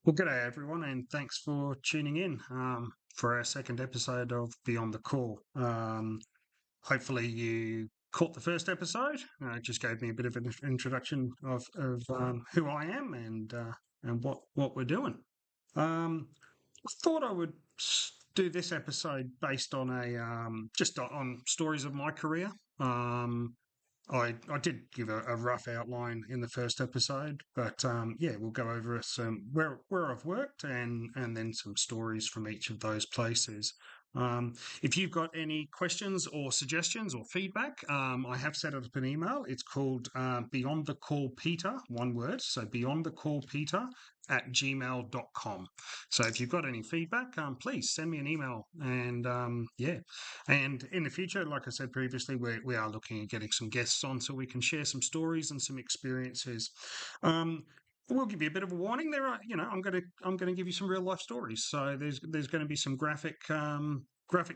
Well, g'day everyone, and thanks for tuning in for our second episode of Beyond the Call. Hopefully, you caught the first episode. It just gave me a bit of an introduction of who I am and what we're doing. I thought I would do this episode based on a just on stories of my career. Um, I did give a rough outline in the first episode, but yeah, we'll go over some where I've worked and then some stories from each of those places. Um, if you've got any questions or suggestions or feedback, I have set up an email. It's called Beyond the Call Peter, one word. So Beyond the Call Peter at gmail.com. So if you've got any feedback, please send me an email. And yeah, and in the future, like I said previously, we are looking at getting some guests on so we can share some stories and some experiences. Um, we'll give you a bit of a warning. There are, I'm gonna give you some real life stories. So there's going to be some graphic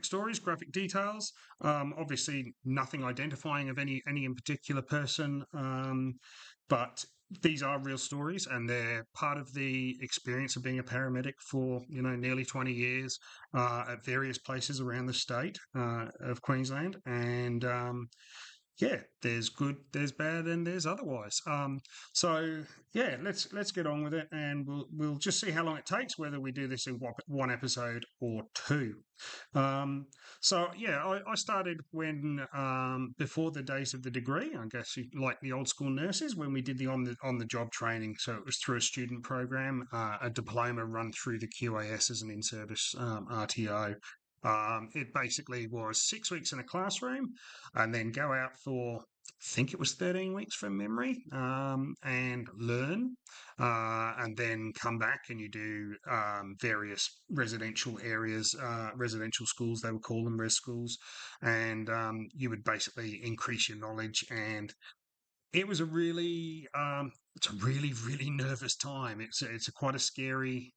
stories, graphic details. Obviously, nothing identifying of any in particular person, but these are real stories and they're part of the experience of being a paramedic for nearly 20 years at various places around the state of Queensland. And yeah, there's good, there's bad, and there's otherwise. So yeah, let's get on with it, and we'll just see how long it takes, whether we do this in one episode or two. Um, so yeah, I started when before the days of the degree. I guess like the old school nurses when we did the on the job training. So it was through a student program, a diploma run through the QAS as an in service RTO. It basically was 6 weeks in a classroom and then go out for, I think it was 13 weeks from memory, and learn, and then come back and you do various residential areas, residential schools, they would call them res schools, and you would basically increase your knowledge. And it was it's a really nervous time. It's quite a scary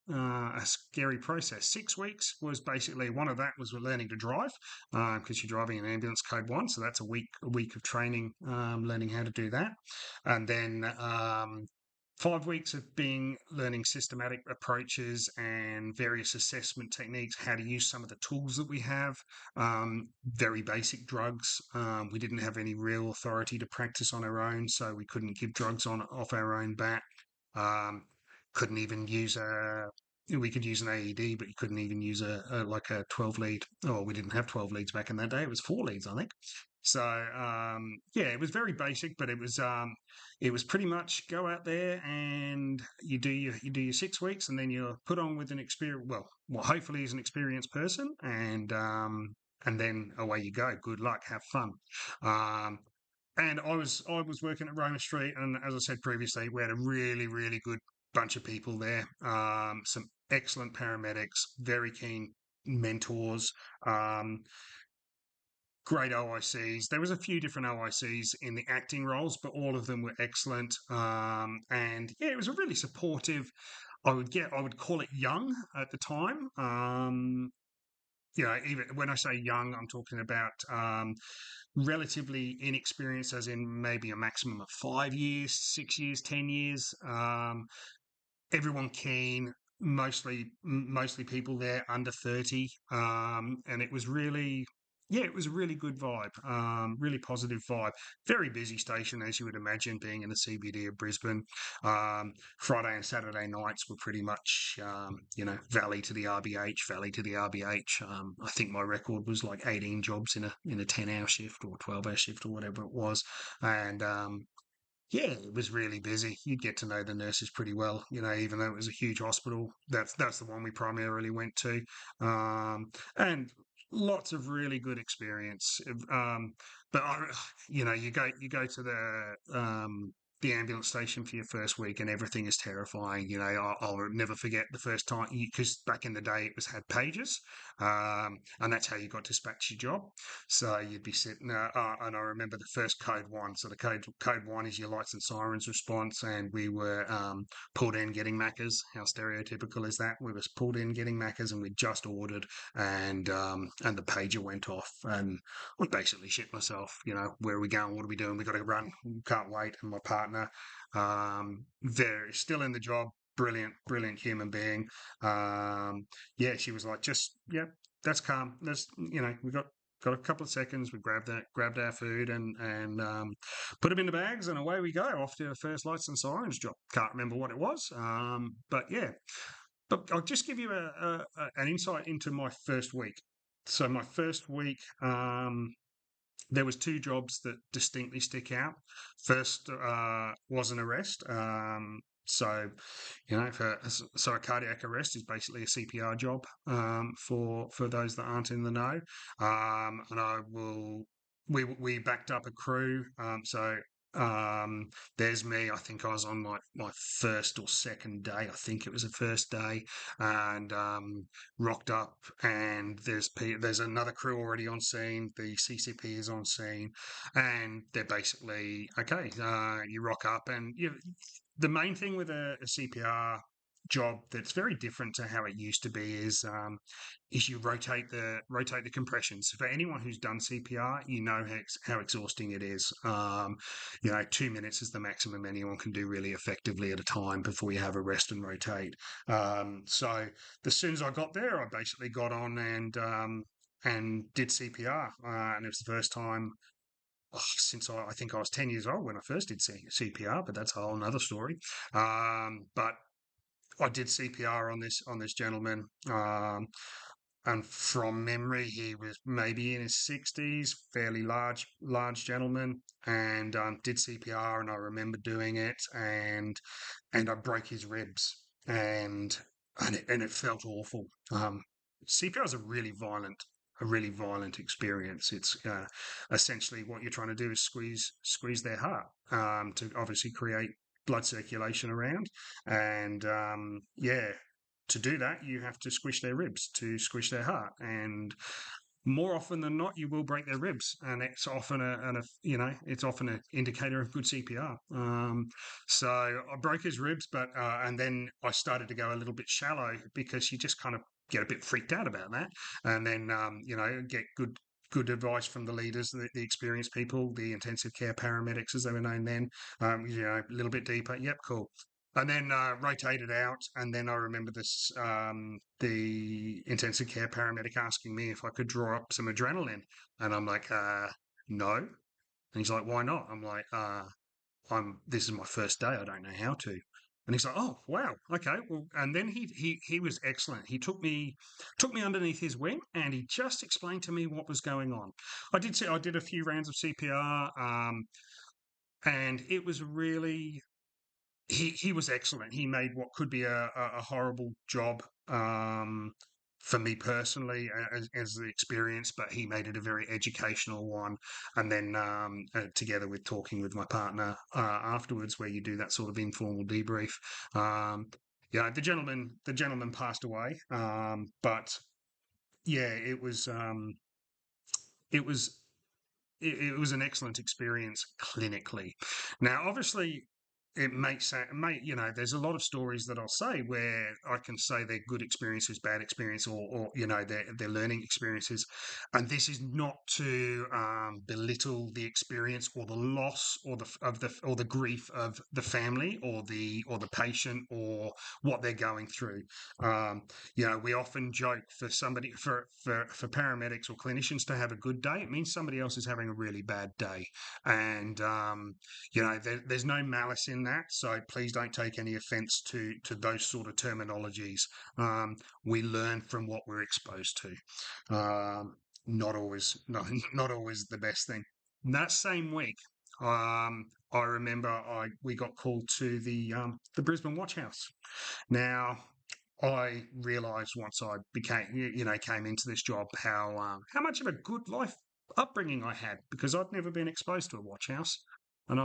process. 6 weeks was basically one of that was learning to drive because you're driving an ambulance code one, so that's a week of training, learning how to do that, and then 5 weeks of being learning systematic approaches and various assessment techniques, how to use some of the tools that we have, very basic drugs. We didn't have any real authority to practice on our own, so we couldn't give drugs on off our own bat. Um, couldn't even use a we could use an AED, but you couldn't even use like a 12 lead. Oh, we didn't have 12 leads back in that day. It was 4 leads, I think. So yeah, it was very basic, but it was pretty much go out there and you do your 6 weeks, and then you're put on with an experience. Well, hopefully, as an experienced person, and then away you go. Good luck, have fun. Um, and I was working at Roma Street, and as I said previously, we had a really good bunch of people there. Some excellent paramedics, very keen mentors. Um, Great OICs. There was a few different OICs in the acting roles, but all of them were excellent. And yeah, it was a really supportive. I would call it young at the time. Even when I say young, I'm talking about relatively inexperienced, as in maybe a maximum of 5 years, 6 years, 10 years. Everyone keen, mostly people there under 30, and it was really, yeah, it was a really good vibe, really positive vibe. Very busy station, as you would imagine, being in the CBD of Brisbane. Friday and Saturday nights were pretty much valley to the RBH, valley to the RBH. I think my record was like 18 jobs in a 10-hour shift or 12-hour shift or whatever it was. And yeah, it was really busy. You'd get to know the nurses pretty well, even though it was a huge hospital. That's the one we primarily went to, and lots of really good experience. But you go to the ambulance station for your first week, and everything is terrifying. I'll never forget the first time, because back in the day it was had pages, and that's how you got dispatched your job. So you'd be sitting, and I remember the first code one. So the code one is your lights and sirens response, and we were pulled in getting Maccas. How stereotypical is that? We was pulled in getting Maccas, and we just ordered, and the pager went off, and I basically shit myself. Where are we going? What are we doing? We got to run. Can't wait. And my partner, they're still in the job. brilliant human being. Yeah, she was like, just yeah, that's calm. That's we got a couple of seconds. We grabbed our food and put them in the bags, and away we go off to the first lights and sirens job. Can't remember what it was, but yeah. But I'll just give you an insight into my first week. So my first week, there was two jobs that distinctly stick out. First was an arrest. So, so a cardiac arrest is basically a CPR job for those that aren't in the know. And I will we backed up a crew. So there's me. I think I was on my first or second day. I think it was the first day, and rocked up, and there's another crew already on scene. The CCP is on scene, and they're basically okay. You rock up, and the main thing with a CPR job that's very different to how it used to be is you rotate the compressions. For anyone who's done CPR, you know how exhausting it is. 2 minutes is the maximum anyone can do really effectively at a time before you have a rest and rotate. So as soon as I got there, I basically got on and did CPR, and it was the first time since I think I was 10 years old when I first did CPR, but that's a whole another story. But I did CPR on this gentleman, and from memory, he was maybe in his 60s, fairly large gentleman, and did CPR, and I remember doing it, and I broke his ribs, and it felt awful. CPR is a really violent experience. It's essentially what you're trying to do is squeeze their heart to obviously create blood circulation around, and yeah, to do that you have to squish their ribs to squish their heart, and more often than not, you will break their ribs, and it's often it's often an indicator of good CPR. So I broke his ribs, but and then I started to go a little bit shallow because you just kind of get a bit freaked out about that, and then get good advice from the leaders, the experienced people, the intensive care paramedics as they were known then. A little bit deeper. Yep, cool. And then rotated out, and then I remember the intensive care paramedic asking me if I could draw up some adrenaline, and I'm like, no. And he's like, why not? I'm like, this is my first day. I don't know how to. And he's like, oh wow, okay. Well, and then he was excellent. He took me underneath his wing, and he just explained to me what was going on. I did a few rounds of CPR, and it was really he was excellent. He made what could be a horrible job for me personally as the experience, but he made it a very educational one. And then together with talking with my partner afterwards, where you do that sort of informal debrief. The gentleman passed away, but yeah, it was it was an excellent experience clinically. Now, obviously, there's a lot of stories that I'll say where I can say they're good experiences, bad experience, or they're learning experiences, and this is not to belittle the experience or the loss or the grief of the family or the patient or what they're going through. Um, we often joke for paramedics or clinicians to have a good day, it means somebody else is having a really bad day, and there's no malice in that. So please don't take any offence to those sort of terminologies. We learn from what we're exposed to. Not always, not always the best thing. That same week, I remember we got called to the Brisbane Watch House. Now, I realised once I came into this job how much of a good life upbringing I had, because I'd never been exposed to a watch house, and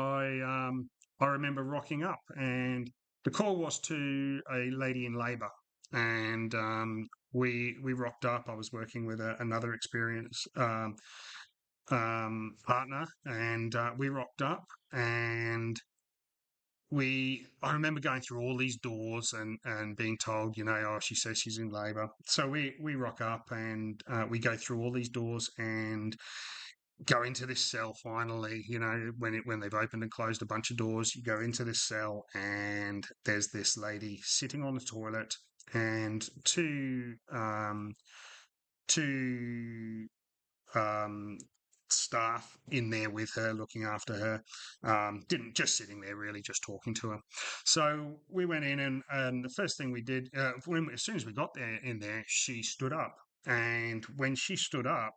I remember rocking up, and the call was to a lady in labour, and we rocked up. I was working with another experienced partner, and we rocked up, and I remember going through all these doors and being told, oh, she says she's in labour. So we rock up, and we go through all these doors, and go into this cell finally, when they've opened and closed a bunch of doors, you go into this cell and there's this lady sitting on the toilet and two um, staff in there with her, looking after her. Didn't just sitting there, really, just talking to her. So we went in, and the first thing we did, as soon as we got there in there, she stood up. And when she stood up,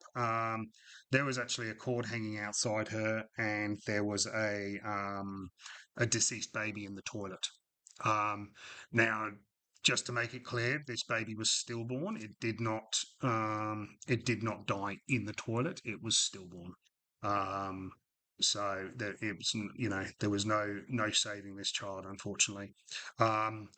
there was actually a cord hanging outside her, and there was a deceased baby in the toilet. Um, Now, just to make it clear, this baby was stillborn. It did not die in the toilet. It was stillborn. Um, so there it was, there was no saving this child, unfortunately. Um,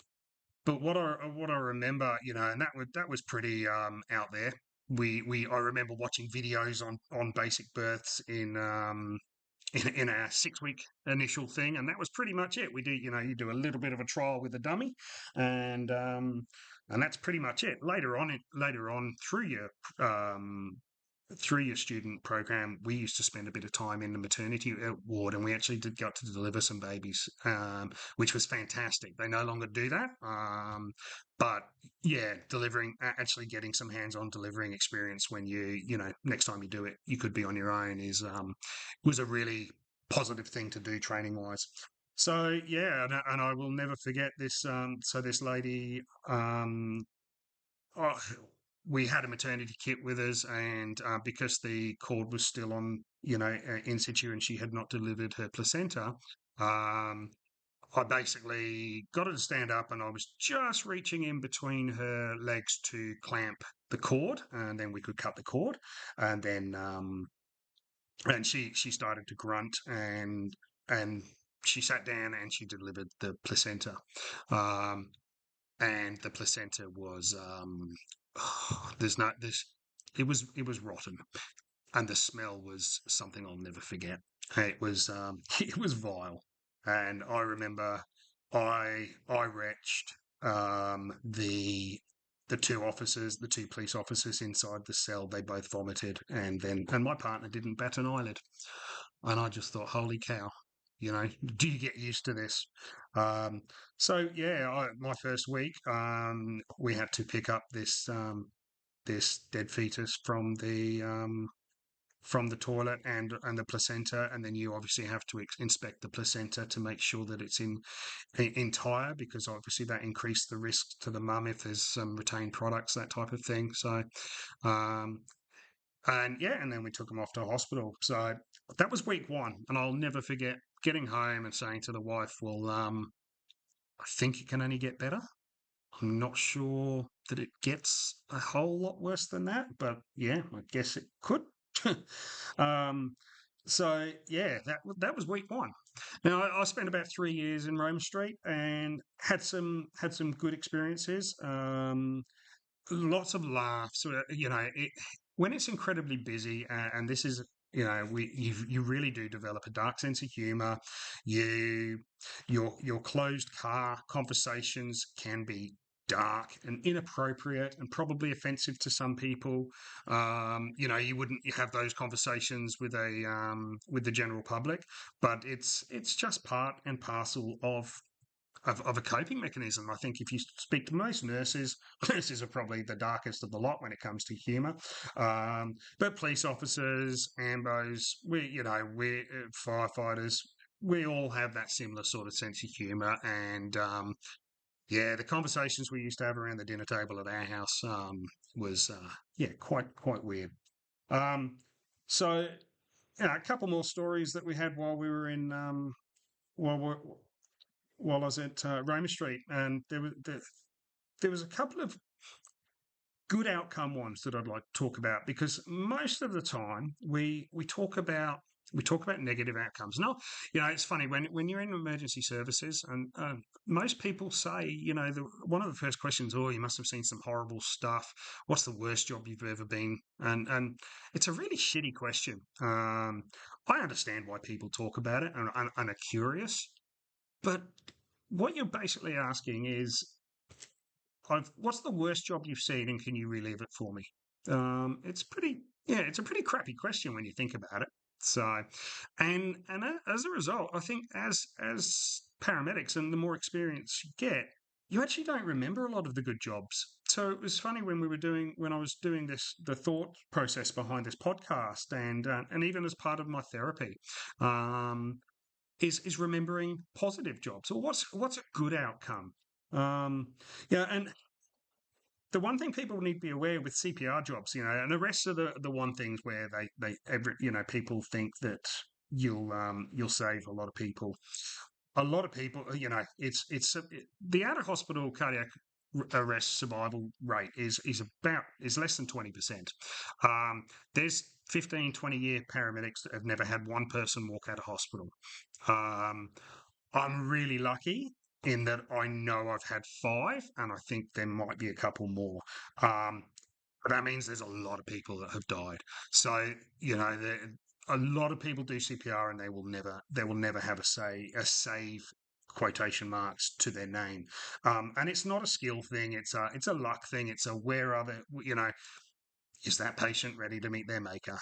but what I remember, and that was pretty out there. I remember watching videos on basic births in a 6 week initial thing, and that was pretty much it. We do, you do a little bit of a trial with a dummy, and that's pretty much it. Later on through your student program, we used to spend a bit of time in the maternity ward, and we actually did got to deliver some babies, which was fantastic. They no longer do that, but yeah, actually getting some hands-on delivering experience when next time you do it, you could be on your own is was a really positive thing to do training wise. So yeah, and I will never forget this. So this lady, oh, we had a maternity kit with us, and because the cord was still on, in situ, and she had not delivered her placenta, um, I basically got her to stand up, and I was just reaching in between her legs to clamp the cord, and then we could cut the cord, and then she started to grunt, and she sat down and she delivered the placenta. Um, and the placenta was there's no this it was rotten, and the smell was something I'll never forget. It was it was vile, and I remember I retched the two police officers inside the cell. They both vomited, and my partner didn't bat an eyelid. And I just thought, holy cow, do you get used to this? Um, so yeah, my first week, we had to pick up this dead fetus from the toilet and the placenta, and then you obviously have to inspect the placenta to make sure that it's entire, because obviously that increased the risk to the mum if there's some retained products, that type of thing. So um, and yeah, and then we took him off to hospital. So that was week one, and I'll never forget getting home and saying to the wife, "Well, I think it can only get better. I'm not sure that it gets a whole lot worse than that, but yeah, I guess it could." um, so yeah, that was week one. Now I spent about 3 years in Roma Street and had some good experiences. Lots of laughs. When it's incredibly busy, and this is, you really do develop a dark sense of humor. You your closed car conversations can be dark and inappropriate and probably offensive to some people. You wouldn't have those conversations with the general public, but it's just part and parcel of a coping mechanism. I think if you speak to most nurses, nurses are probably the darkest of the lot when it comes to humour. But police officers, ambos, we firefighters, we all have that similar sort of sense of humour. And yeah, the conversations we used to have around the dinner table at our house was yeah, quite weird. Um, so a couple more stories that we had while we were in while we while I was at Roma Street, and there was a couple of good outcome ones that I'd like to talk about, because most of the time we talk about negative outcomes. No, it's funny when you're in emergency services, and most people say, one of the first questions, "Oh, you must have seen some horrible stuff. What's the worst job you've ever been?" And it's a really shitty question. I understand why people talk about it and are curious, but what you're basically asking is, what's the worst job you've seen, and can you relive it for me? It's Yeah, it's a pretty crappy question when you think about it. So, as a result, I think as paramedics and the more experience you get, you actually don't remember a lot of the good jobs. So it was funny when I was doing the thought process behind this podcast, and even as part of my therapy, um, is remembering positive jobs or what's a good outcome. Um, yeah, and the one thing people need to be aware with CPR jobs, and the rest of the one things where people think that you'll save a lot of people. A lot of people, the out of hospital cardiac arrest survival rate is less than 20%. Um, there's 15-20 year paramedics that have never had one person walk out of hospital. Um, I'm really lucky in that I know I've had five, and I think there might be a couple more. Um, but that means there's a lot of people that have died. So a lot of people do CPR, and they will never have a save quotation marks to their name. And it's not a skill thing. It's a luck thing. It's a where are the is that patient ready to meet their maker?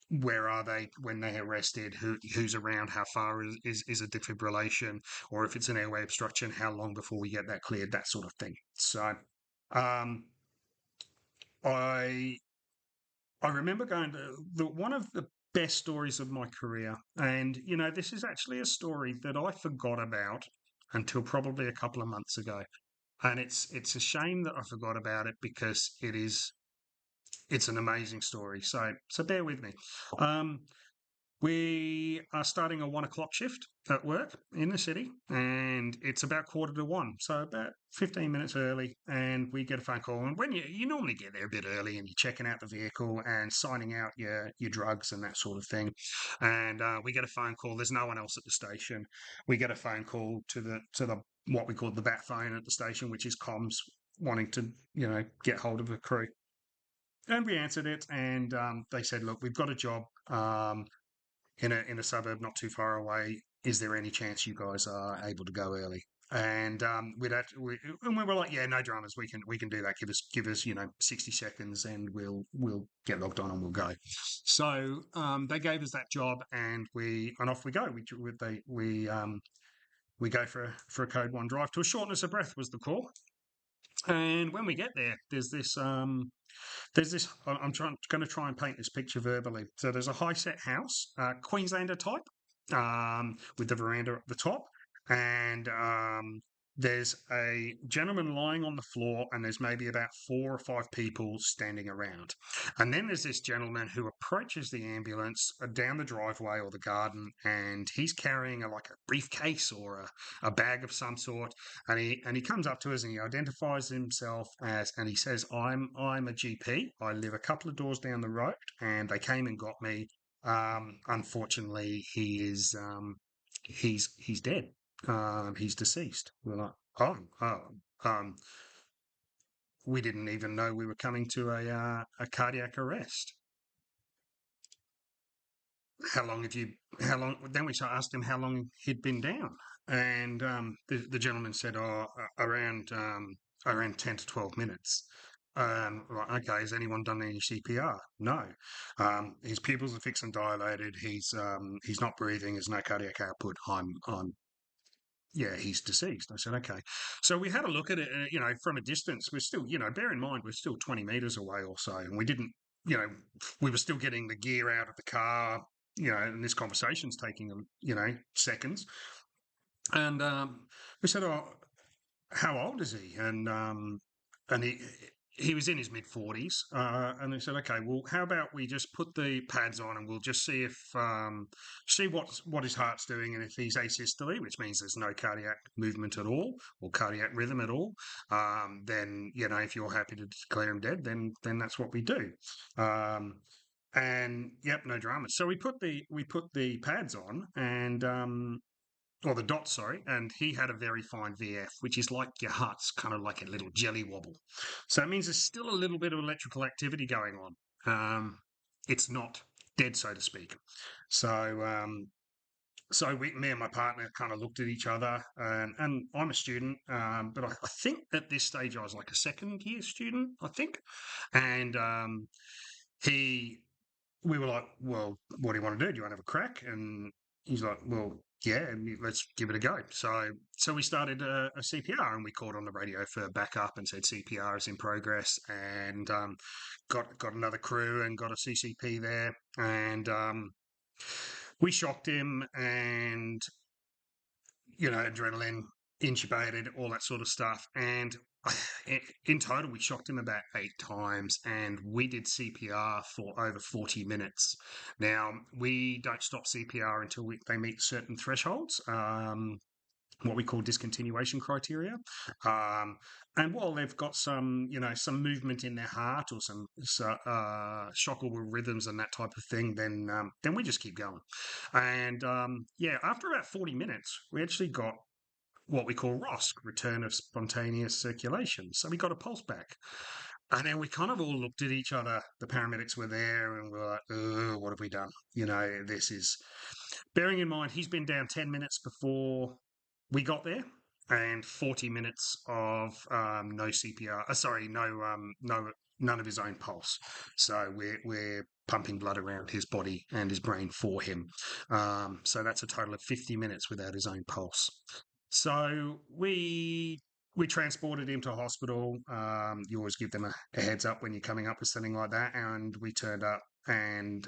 Where are they when they're arrested? Who's around? How far is a defibrillation? Or if it's an airway obstruction, how long before we get that cleared? That sort of thing. So, um, I I remember going to one of the best stories of my career, and this is actually a story that I forgot about until probably a couple of months ago, and it's a shame that I forgot about it because it's an amazing story. So bear with me. Um, We are starting a 1 o'clock shift at work in the city, and it's about quarter to one, so about 15 minutes early. And we get a phone call. And when you normally get there a bit early, and you're checking out the vehicle and signing out your drugs and that sort of thing. And we get a phone call. There's no one else at the station. We get a phone call to the what we call the bat phone at the station, which is comms wanting to get hold of the crew. And we answered it, and they said, "Look, we've got a job. In a suburb not too far away. Is there any chance you guys are able to go early?" And we were like, "Yeah, no dramas. We can do that. Give us 60 seconds, and we'll get logged on and we'll go." So they gave us that job, and off we go. We go for a code one drive to a shortness of breath was the call. And when we get there, I'm going to try and paint this picture verbally. So there's a high set house, Queenslander type, with the veranda at the top, and there's a gentleman lying on the floor, and there's maybe about 4 or 5 people standing around. And then there's this gentleman who approaches the ambulance down the driveway or the garden, and he's carrying like a briefcase or a bag of some sort, and he comes up to us and he identifies himself and he says, I'm a GP. I live a couple of doors down the road, and they came and got me. Unfortunately, he's dead. He's deceased." We're like, oh. Um, we didn't even know we were coming to a cardiac arrest. How long have you? How long? Then we asked him how long he'd been down, and the gentleman said, "Oh, around 10 to 12 minutes." Right, okay. Has anyone done any CPR? No. His pupils are fixed and dilated. He's not breathing. There's no cardiac output. Yeah, he's deceased. I said, okay. So we had a look at it, from a distance. We're still, bear in mind, we're still 20 meters away or so. And we didn't, you know, we were still getting the gear out of the car, and this conversation's taking, seconds. And we said, oh, how old is he? And he was in his mid 40s, and they said, okay, well, how about we just put the pads on and we'll just see if see what his heart's doing, and if he's asystole, which means there's no cardiac movement at all or cardiac rhythm at all, then if you're happy to declare him dead, then that's what we do. And yep, no drama. So we put the pads on, and or the dot, sorry, and he had a very fine VF, which is like your heart's kind of like a little jelly wobble. So it means there's still a little bit of electrical activity going on. It's not dead, so to speak. So So me and my partner kind of looked at each other, and I'm a student, but I think at this stage I was like a second year student, I think, and he we were like, well, what do you want to do? Do you want to have a crack? And he's like, well, yeah, let's give it a go. So we started a CPR, and we called on the radio for backup and said CPR is in progress, and got another crew and got a CCP there, and we shocked him, and adrenaline, intubated, all that sort of stuff. And in total, we shocked him about 8 times, and we did CPR for over 40 minutes. Now, we don't stop CPR until they meet certain thresholds. What we call discontinuation criteria. Um, and while they've got some movement in their heart or some shockable rhythms and that type of thing, then we just keep going. And yeah, after about 40 minutes, we actually got what we call ROSC, return of spontaneous circulation. So we got a pulse back. And then we kind of all looked at each other. The paramedics were there, and we're like, oh, what have we done? This is bearing in mind he's been down 10 minutes before we got there, and 40 minutes of no CPR. Sorry, no, none of his own pulse. So we're pumping blood around his body and his brain for him. So that's a total of 50 minutes without his own pulse. So we transported him to hospital. You always give them a heads up when you're coming up with something like that, and we turned up, and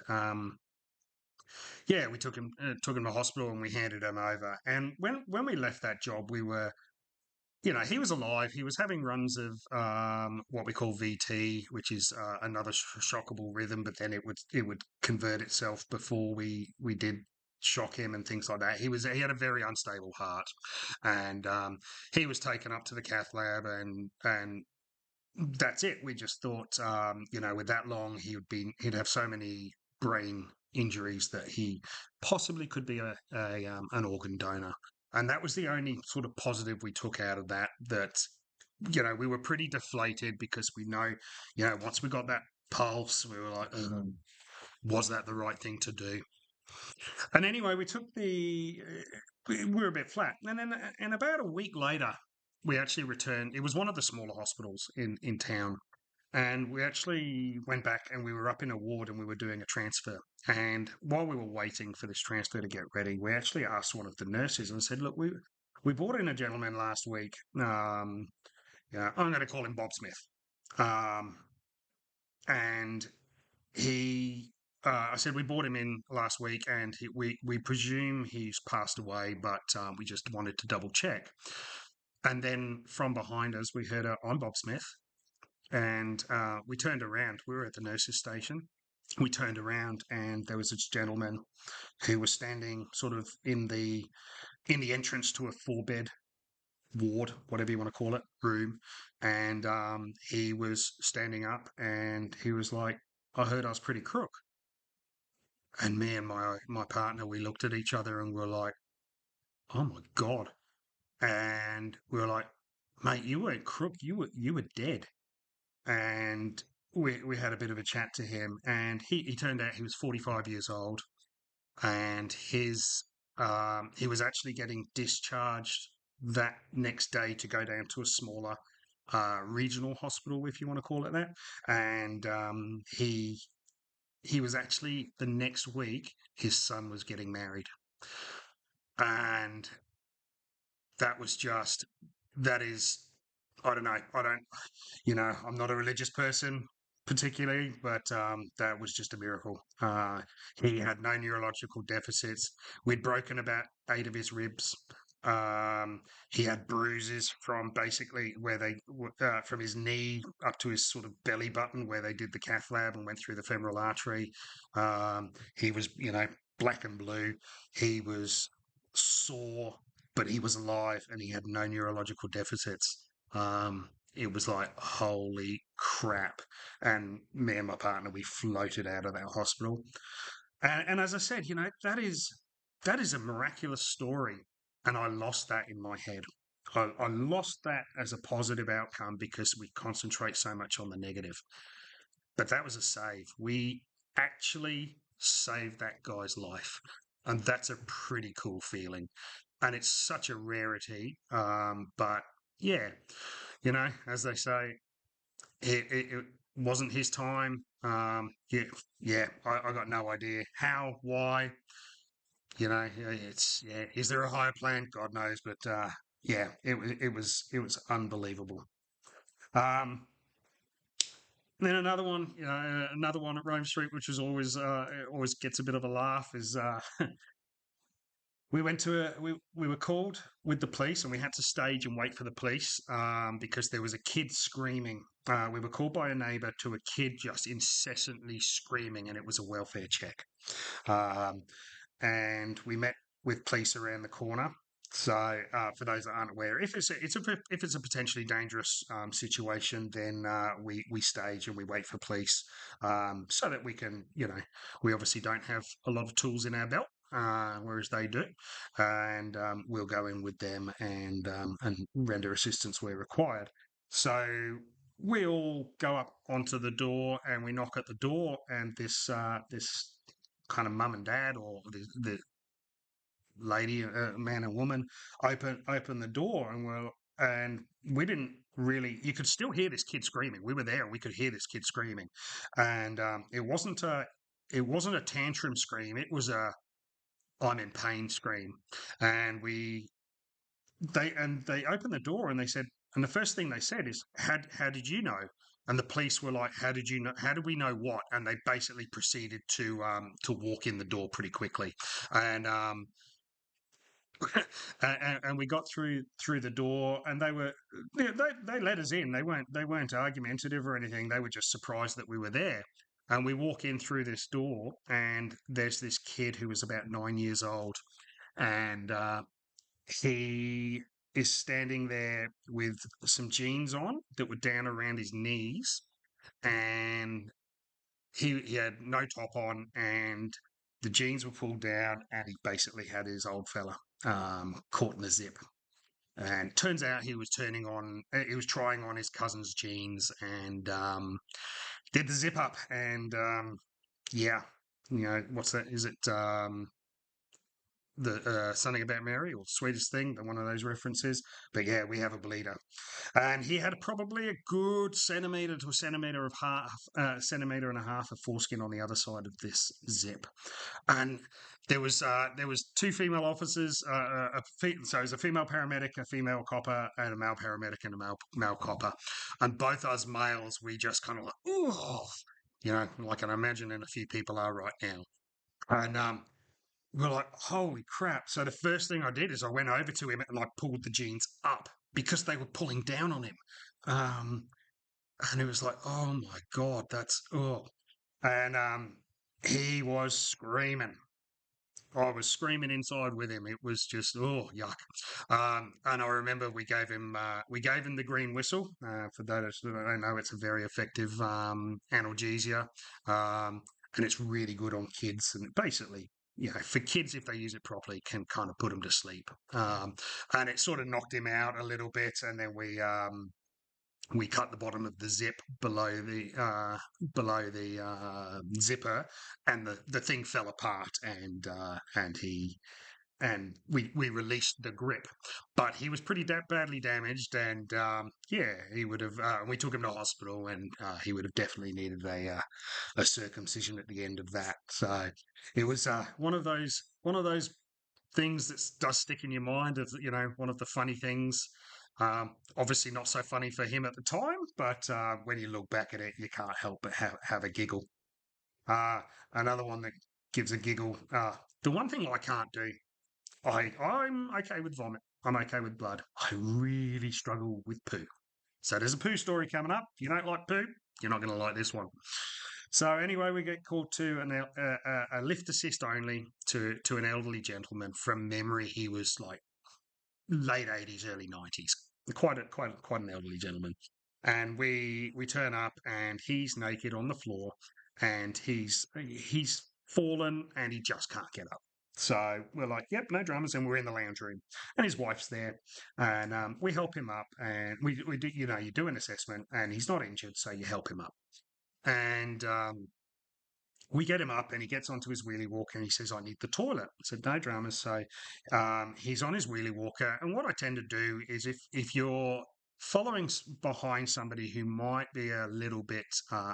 yeah, we took him to hospital, and we handed him over. And when we left that job, we were, he was alive. He was having runs of what we call VT, which is another shockable rhythm, but then it would convert itself before we did shock him and things like that. He had a very unstable heart, and he was taken up to the cath lab, and that's it. We just thought, with that long, he'd have so many brain injuries that he possibly could be an organ donor. And that was the only sort of positive we took out of that. That we were pretty deflated because we know, once we got that pulse, we were like, was that the right thing to do? And anyway, we took we were a bit flat. And then, and about a week later, we actually returned. It was one of the smaller hospitals in town. And we actually went back, and we were up in a ward, and we were doing a transfer. And while we were waiting for this transfer to get ready, we actually asked one of the nurses and said, look, we brought in a gentleman last week. I'm going to call him Bob Smith. Um, and he I said we brought him in last week, and we presume he's passed away, but we just wanted to double check. And then from behind us, we heard I'm Bob Smith, and we turned around. We were at the nurses' station. We turned around, and there was this gentleman who was standing sort of in the entrance to a 4-bed ward, whatever you want to call it, room, and he was standing up, and he was like, "I heard I was pretty crook." And me and my partner, we looked at each other, and we were like, "Oh my God." And we were like, "Mate, you weren't crook, you were dead." And we had a bit of a chat to him, and he turned out he was 45 years old, and he was actually getting discharged that next day to go down to a smaller regional hospital, if you want to call it that. And he was actually, the next week, his son was getting married. And that was just, that is, I don't know. I'm not a religious person particularly, but that was just a miracle. He had no neurological deficits. We'd broken about 8 of his ribs. He had bruises from basically from his knee up to his sort of belly button where they did the cath lab and went through the femoral artery. He was, black and blue. He was sore, but he was alive, and he had no neurological deficits. It was like, holy crap. And me and my partner, we floated out of that hospital. And as I said, that is a miraculous story. And I lost that in my head. I lost that as a positive outcome because we concentrate so much on the negative. But that was a save. We actually saved that guy's life. And that's a pretty cool feeling. And it's such a rarity. But yeah, as they say, it wasn't his time. Yeah, I got no idea how, why. Yeah. Is there a higher plan? God knows, but yeah, it was unbelievable. Um, then another one at Rome Street, which is always it always gets a bit of a laugh, is we were called with the police and we had to stage and wait for the police because there was a kid screaming. We were called by a neighbour to a kid just incessantly screaming, and it was a welfare check. Um, and we met with police around the corner. So, for those that aren't aware, if it's a potentially dangerous situation, then we stage and we wait for police so that we can, we obviously don't have a lot of tools in our belt, whereas they do, and we'll go in with them and render assistance where required. So we all go up onto the door and we knock at the door, and this kind of mum and dad or the lady, man and woman, open the door, and we didn't really. You could still hear this kid screaming. We were there, and we could hear this kid screaming, and it wasn't a tantrum scream. It was a I'm in pain scream, and they opened the door and they said, and the first thing they said is, how did you know? And the police were like, how did you know? How did we know what? And they basically proceeded to walk in the door pretty quickly, and and we got through the door, and they let us in. They weren't argumentative or anything. They were just surprised that we were there. And we walk in through this door, and there's this kid who was about 9 years old, and he is standing there with some jeans on that were down around his knees, and he had no top on, and the jeans were pulled down, and he basically had his old fella caught in the zip. And turns out he was trying on his cousin's jeans and did the zip up. And yeah, what's that? Is it the Something About Mary or Sweetest Thing, one of those references? But yeah, we have a bleeder. And he had probably a good centimetre to a centimetre and a half of foreskin on the other side of this zip. And there was two female officers, so it was a female paramedic, a female copper, and a male paramedic and a male copper, and both us males, we just kind of like, oh, like I imagine, and a few people are right now, and we're like, holy crap! So the first thing I did is I went over to him and I pulled the jeans up because they were pulling down on him, um, and it was like, oh my god, that's oh, and he was screaming. I was screaming inside with him. It was just oh yuck. And I remember we gave him the green whistle. For those that don't know, it's a very effective analgesia, and it's really good on kids. And basically, for kids, if they use it properly, can kind of put them to sleep. And it sort of knocked him out a little bit, and then we cut the bottom of the zip below the zipper, and the thing fell apart, and we released the grip, but he was pretty badly damaged, and yeah, he would have. We took him to hospital, and he would have definitely needed a circumcision at the end of that. So it was one of those things that does stick in your mind as one of the funny things. Obviously, not so funny for him at the time, but when you look back at it, you can't help but have a giggle. Uh, Another one that gives a giggle. The one thing I can't do, I'm okay with vomit. I'm okay with blood. I really struggle with poo. So there's a poo story coming up. If you don't like poo, you're not going to like this one. So anyway, we get called to a lift assist only to an elderly gentleman. From memory, he was like late 80s, early 90s. Quite an elderly gentleman. And we turn up, and he's naked on the floor, and he's fallen, and he just can't get up. So we're like, yep, no dramas, and we're in the lounge room, and his wife's there, and we help him up, and we do, you do an assessment, and he's not injured, so you help him up, and we get him up and he gets onto his wheelie walker and he says, I need the toilet. I said, no dramas. So he's on his wheelie walker. And what I tend to do is if you're following behind somebody who might be a little bit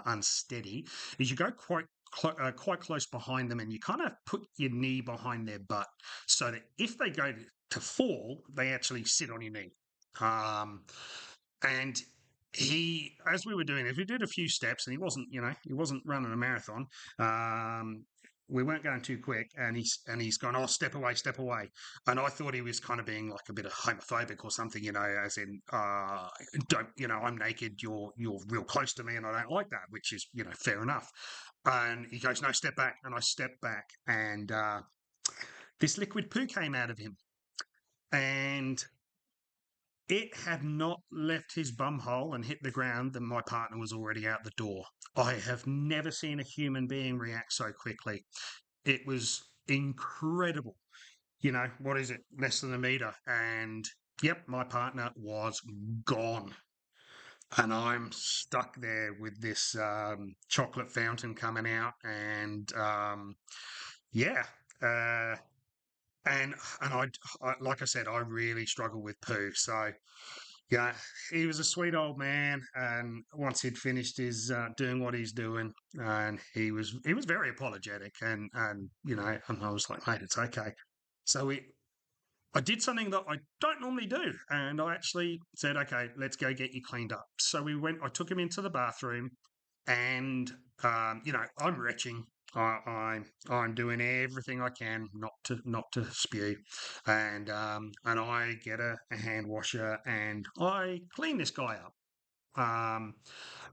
unsteady, is you go quite close behind them and you kind of put your knee behind their butt so that if they go to fall, they actually sit on your knee. Um, and as we were doing it, we did a few steps, and he wasn't running a marathon. Um, we weren't going too quick, and he's gone, oh, step away. And I thought he was kind of being like a bit of homophobic or something, as in, don't, I'm naked, you're real close to me, and I don't like that, which is, fair enough. And he goes, no, step back, and I stepped back, and this liquid poo came out of him, and it had not left his bum hole and hit the ground, then my partner was already out the door. I have never seen a human being react so quickly. It was incredible. What is it? Less than a meter. And yep, my partner was gone. And I'm stuck there with this chocolate fountain coming out. And yeah. Uh, and like I said, I really struggle with poo. So yeah, he was a sweet old man, and once he'd finished his doing what he's doing, and he was very apologetic, and I was like, mate, it's okay. So I did something that I don't normally do, and I actually said, okay, let's go get you cleaned up. So we went. I took him into the bathroom, and I'm retching. I'm doing everything I can not to spew, and I get a hand washer and I clean this guy up. Um,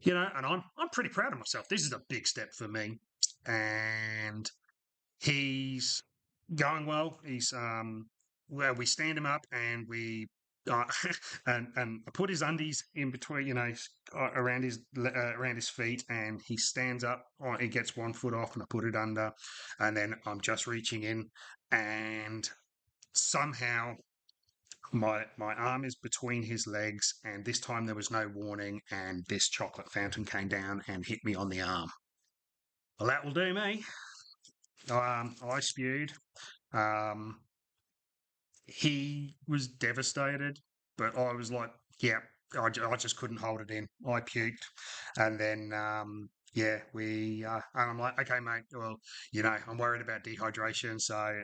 and I'm pretty proud of myself. This is a big step for me, and he's going well. We stand him up and we uh, and I put his undies in between, around his feet, and he stands up. He gets one foot off, and I put it under, and then I'm just reaching in, and somehow my arm is between his legs, and this time there was no warning, and this chocolate fountain came down and hit me on the arm. Well, that will do me. I spewed. Um, he was devastated, but I was like, yeah, I just couldn't hold it in. I puked, and then yeah, and I'm like, okay, mate. Well, I'm worried about dehydration, so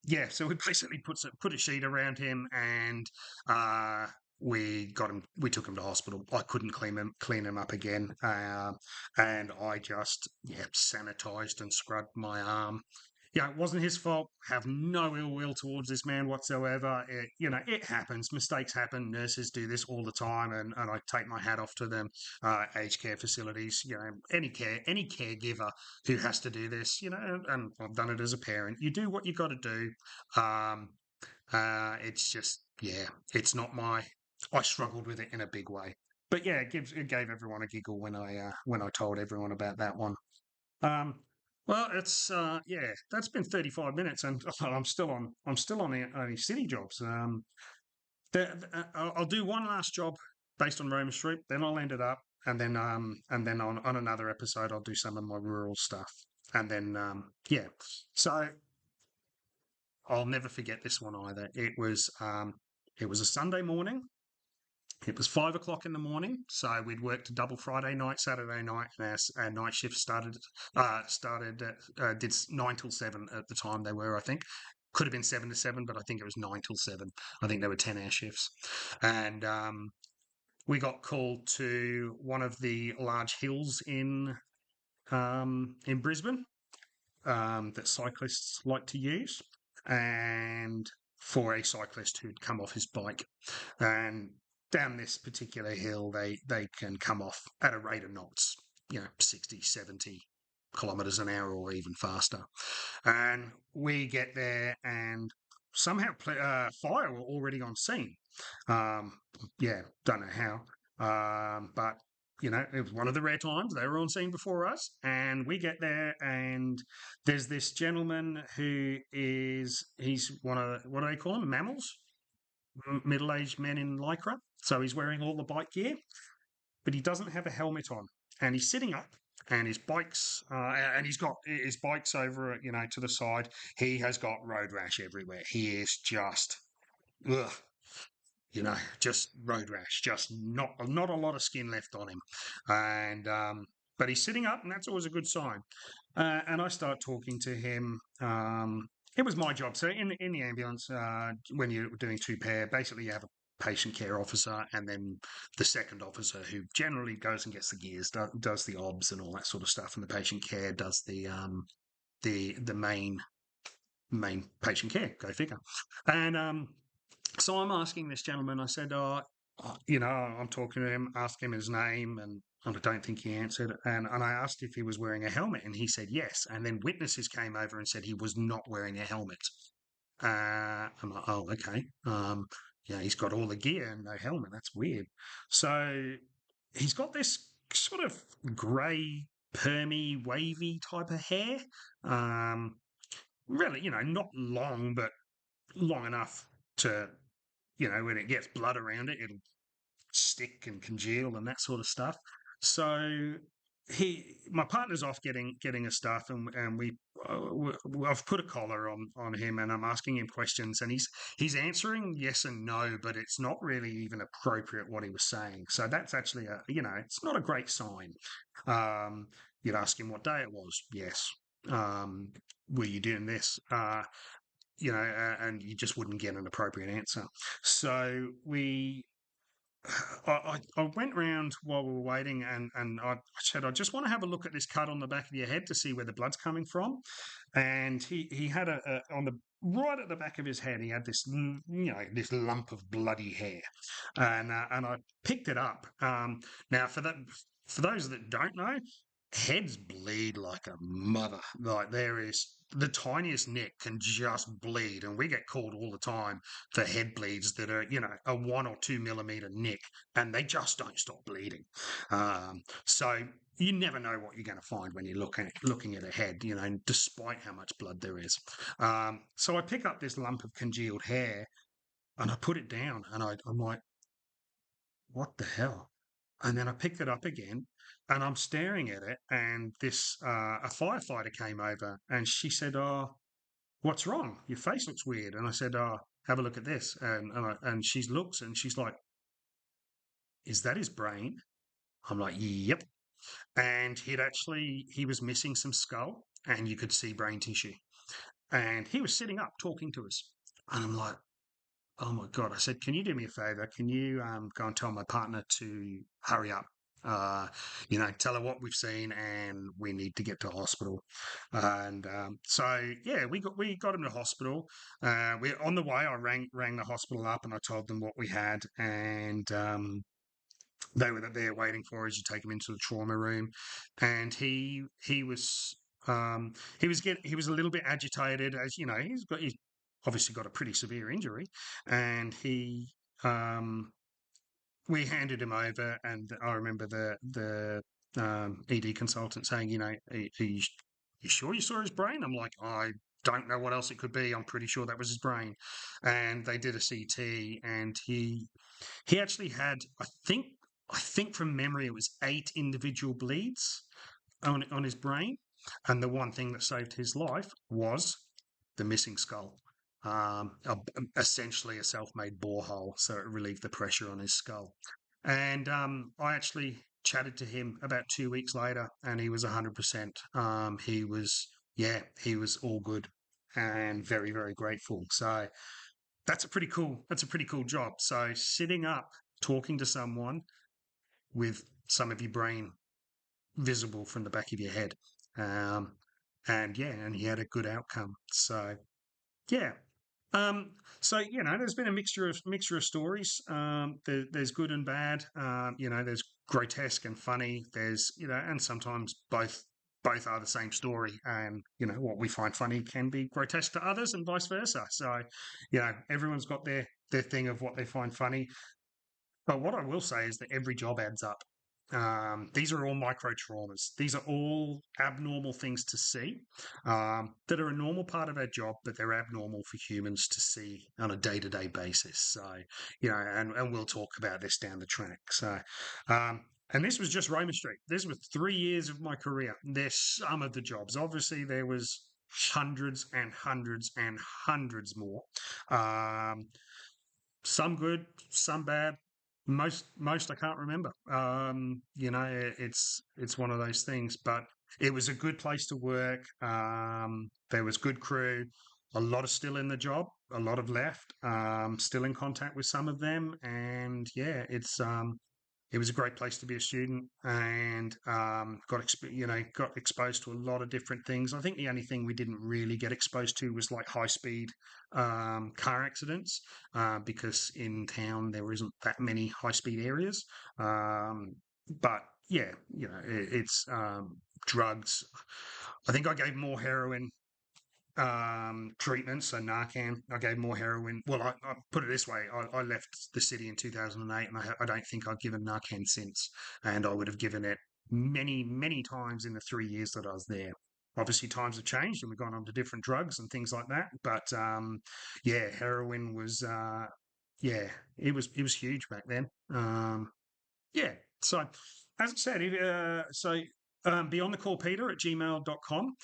yeah, so we basically put a sheet around him, and uh, we took him to hospital. I couldn't clean him up again, and I just sanitized and scrubbed my arm. Yeah, it wasn't his fault. Have no ill will towards this man whatsoever. It happens. Mistakes happen. Nurses do this all the time, and I take my hat off to them. Aged care facilities, any caregiver who has to do this, and I've done it as a parent. You do what you got to do. Um, it's just, yeah, it's not I struggled with it in a big way. But yeah, it gave everyone a giggle when I told everyone about that one. Um, well, it's yeah, that's been 35 minutes, and I'm still on the city jobs. I'll do one last job based on Roma Street, then I'll end it up, and then on another episode I'll do some of my rural stuff, and then yeah. So I'll never forget this one either. It was a Sunday morning. It was 5 o'clock in the morning, so we'd worked a double Friday night, Saturday night, and our night shift did 9 till 7 at the time. They were, I think, could have been 7 to 7, but I think it was 9 till 7. I think they were 10-hour shifts, and we got called to one of the large hills in Brisbane that cyclists like to use, and for a cyclist who'd come off his bike. And down this particular hill, they can come off at a rate of knots, 60, 70 kilometres an hour or even faster. And we get there, and somehow fire were already on scene. Um, yeah, don't know how. But it was one of the rare times they were on scene before us, and we get there, and there's this gentleman he's one of what do they call them? Mammals, middle-aged men in lycra. So he's wearing all the bike gear, but he doesn't have a helmet on, and he's sitting up, and his bikes, and he's got his bikes over, to the side. He has got road rash everywhere. He is just, ugh, just road rash, just not a lot of skin left on him, and but he's sitting up, and that's always a good sign. And I start talking to him. It was my job. So in the ambulance, when you're doing two pair, basically you have a patient care officer and then the second officer who generally goes and gets the gears, does the obs and all that sort of stuff, and the patient care does the main patient care. Go figure. And so I'm asking this gentleman. I said, I'm talking to him, asked him his name, and I don't think he answered. And I asked if he was wearing a helmet, and he said yes. And then witnesses came over and said he was not wearing a helmet. I'm like, oh, okay. Yeah, he's got all the gear and no helmet. That's weird. So he's got this sort of grey, permy, wavy type of hair. Um, really, not long, but long enough to, when it gets blood around it, it'll stick and congeal and that sort of stuff. So my partner's off getting his stuff, and I've put a collar on him, and I'm asking him questions, and he's answering yes and no, but it's not really even appropriate what he was saying. So that's actually it's not a great sign. Um, you'd ask him what day it was. Yes. Were you doing this? And you just wouldn't get an appropriate answer. So I went round while we were waiting, and I said, I just want to have a look at this cut on the back of your head to see where the blood's coming from. And he had on the right at the back of his head, he had this this lump of bloody hair, and I picked it up. Now for those that don't know, heads bleed like a mother. Like there is the tiniest nick can just bleed, and we get called all the time for head bleeds that are a 1 or 2 millimeter nick, and they just don't stop bleeding. So you never know what you're going to find when you're looking at a head, despite how much blood there is. So I pick up this lump of congealed hair and I put it down, and I'm like, what the hell? And then I picked it up again and I'm staring at it. And a firefighter came over and she said, oh, what's wrong? Your face looks weird. And I said, oh, have a look at this. And she looks and she's like, is that his brain? I'm like, yep. And he was missing some skull and you could see brain tissue. And he was sitting up talking to us. And I'm like, oh my God. I said, can you do me a favor? Can you go and tell my partner to hurry up? Uh, tell her what we've seen and we need to get to hospital. And so, yeah, we got him to hospital. We on the way, I rang the hospital up and I told them what we had. And they were there waiting for us to take him into the trauma room. And he was. He was a little bit agitated, as he's obviously got a pretty severe injury, and we handed him over, and I remember the ED consultant saying, you sure you saw his brain? I'm like, I don't know what else it could be. I'm pretty sure that was his brain. And they did a CT, and he actually had, I think from memory, it was 8 individual bleeds on his brain, and the one thing that saved his life was the missing skull. Essentially a self-made borehole, so it relieved the pressure on his skull. And I actually chatted to him about 2 weeks later, and he was 100%. He was all good and very, very grateful. So that's a pretty cool job. So sitting up, talking to someone with some of your brain visible from the back of your head. Um, and he had a good outcome. So yeah. Um, so there's been a mixture of stories. There's good and bad. There's grotesque and funny. There's and sometimes both are the same story. And what we find funny can be grotesque to others, and vice versa. So everyone's got their thing of what they find funny. But what I will say is that every job adds up. These are all micro traumas. These are all abnormal things to see that are a normal part of our job, but they're abnormal for humans to see on a day to day basis. So, and we'll talk about this down the track. So, And this was just Roma Street. This was 3 years of my career. There's some of the jobs. Obviously, there was hundreds and hundreds and hundreds more. Um, some good, some bad. Most I can't remember. It's one of those things. But it was a good place to work. There was good crew. A lot of still in the job. A lot of left. Still in contact with some of them. And yeah, it was a great place to be a student, and got exposed to a lot of different things. I think the only thing we didn't really get exposed to was like high speed car accidents, because in town there isn't that many high speed areas. But yeah, it's drugs. I think I gave more heroin treatments, so Narcan. I gave more heroin. Well, I put it this way: I left the city in 2008, and I don't think I've given Narcan since. And I would have given it many, many times in the 3 years that I was there. Obviously, times have changed, and we've gone on to different drugs and things like that. But yeah, heroin was, yeah, it was huge back then. Yeah. So, as I said, beyond the call Peter at gmail.com.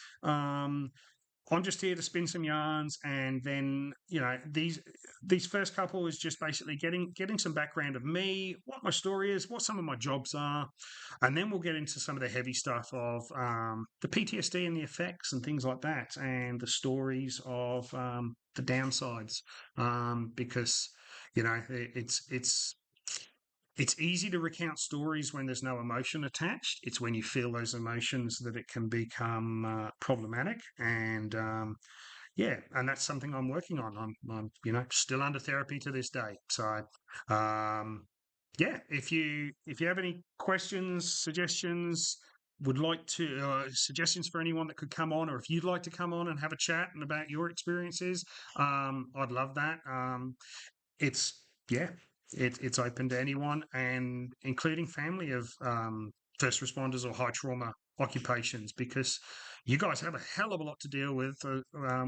I'm just here to spin some yarns, and then these first couple is just basically getting some background of me, what my story is, what some of my jobs are, and then we'll get into some of the heavy stuff of the PTSD and the effects and things like that, and the stories of the downsides, because it's easy to recount stories when there's no emotion attached. It's when you feel those emotions that it can become problematic. And yeah, and that's something I'm working on. I'm still under therapy to this day. So yeah, if you have any questions, suggestions, would like to suggestions for anyone that could come on, or if you'd like to come on and have a chat and about your experiences, I'd love that. It's yeah, it's open to anyone, and including family of first responders or high trauma occupations, because you guys have a hell of a lot to deal with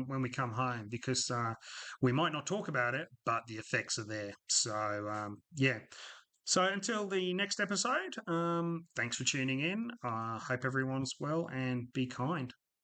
when we come home, because we might not talk about it, but the effects are there. So yeah. So until the next episode, thanks for tuning in. I hope everyone's well, and be kind.